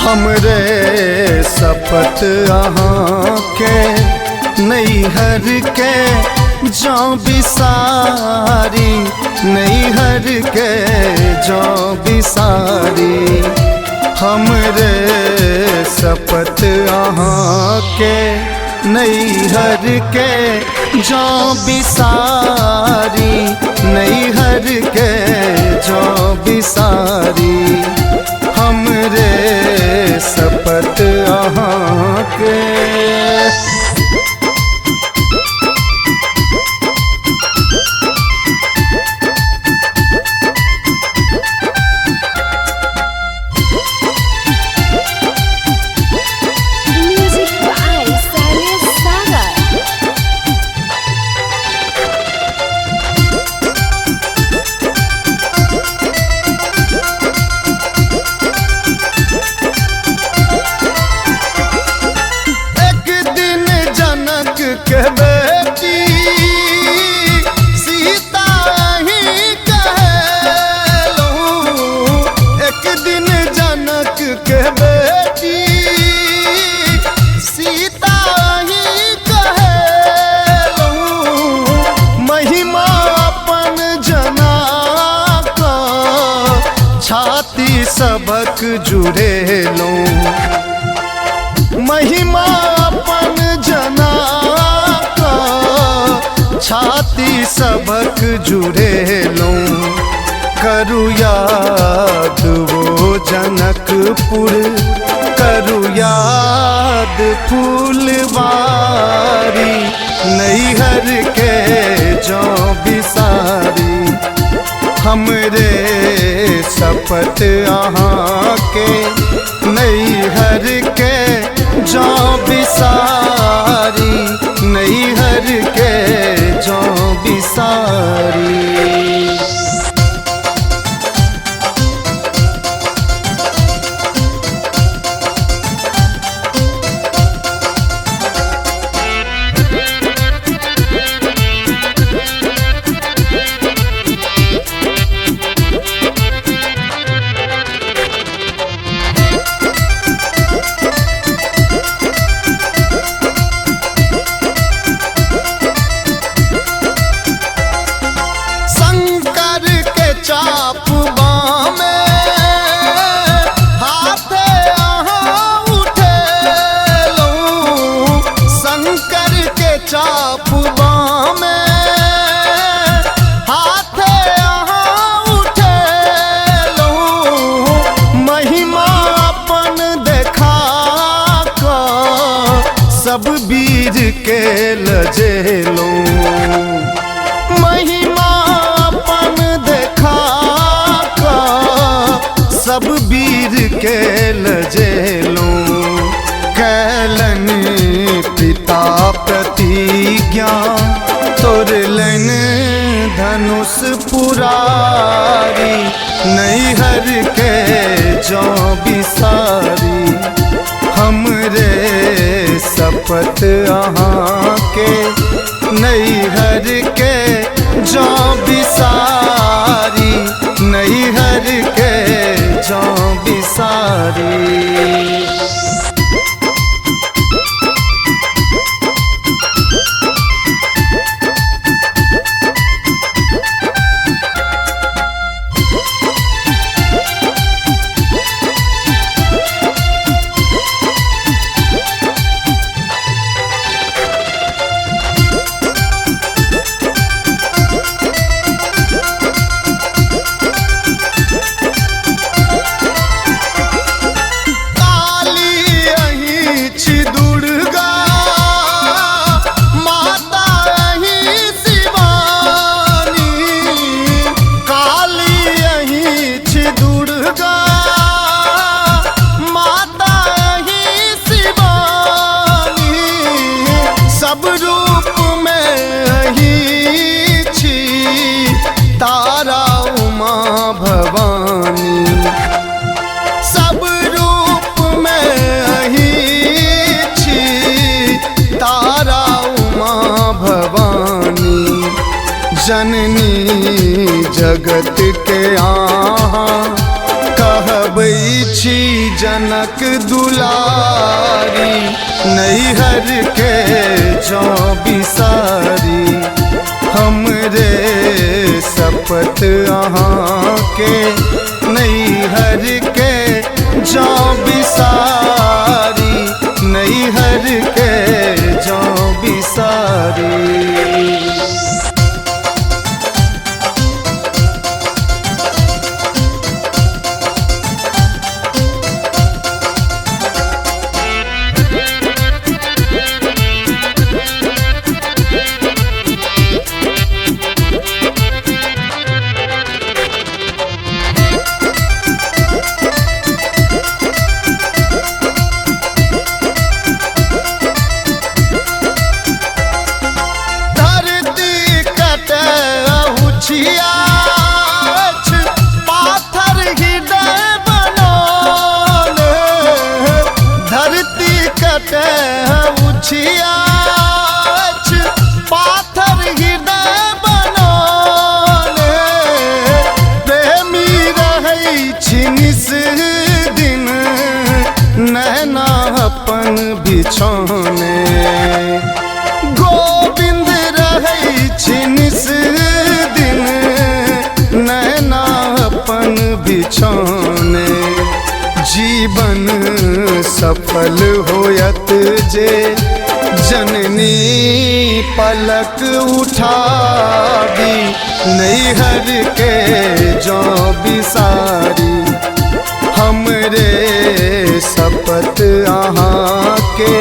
हमरे सपत अहाँ के नैहर के जौ बिसारी, नैहर के जौ बिसारी। हमरे सपत अहाँ के नैहर के जौ बिसारी, नैहर के जौ बिसारी। हमरे सपत अहाँ के। के बेटी सीता ही कहलूं, एक दिन जनक के बेटी सीता ही कहलूं। महिमा अपन जना का छाती सबक जुड़ेलूं, महिमा अपन जना छाती सबक जुड़ेलूं। करु याद वो जनकपुर, करु याद फूलवारी, नैहर के जौ बिसारी। हमरे सपत अहाँ के नैहर के जौ बिसारी, नैहर के जौ बिसारी। सब वीर के लजेलूं, महिमा अपन देखा का सब वीर के लजेलूं। कैलन पिता प्रतिज्ञा तोड़लन धनुष पुरारी, नैहर के जौ बिसारी। हमरे सपत अहाँ के नैहर के जौ बिसारी, नैहर के जौ बिसारी। जननी जगत के आहा कहबै होइ छी जनक दुलारी, नैहर के जौ बिसारी। हमरे शपथ अहाँ के नैहर के जौ बिसारी, नैहर के जौ बिसारी। पाथर हृदय बनोले, धरती कटे उछियाछ, पाथर हृदय बनोले। प्रेमी रहै छी निस दिन, नैना अपन बिछौने। गोविंद रहै छी निस दिन, नैना अपन बिछौने। जीवन सफल होयत जे जननी पलक उठाबी, नैहर के जौ बिसारी। हमरे शपथ अहाँ के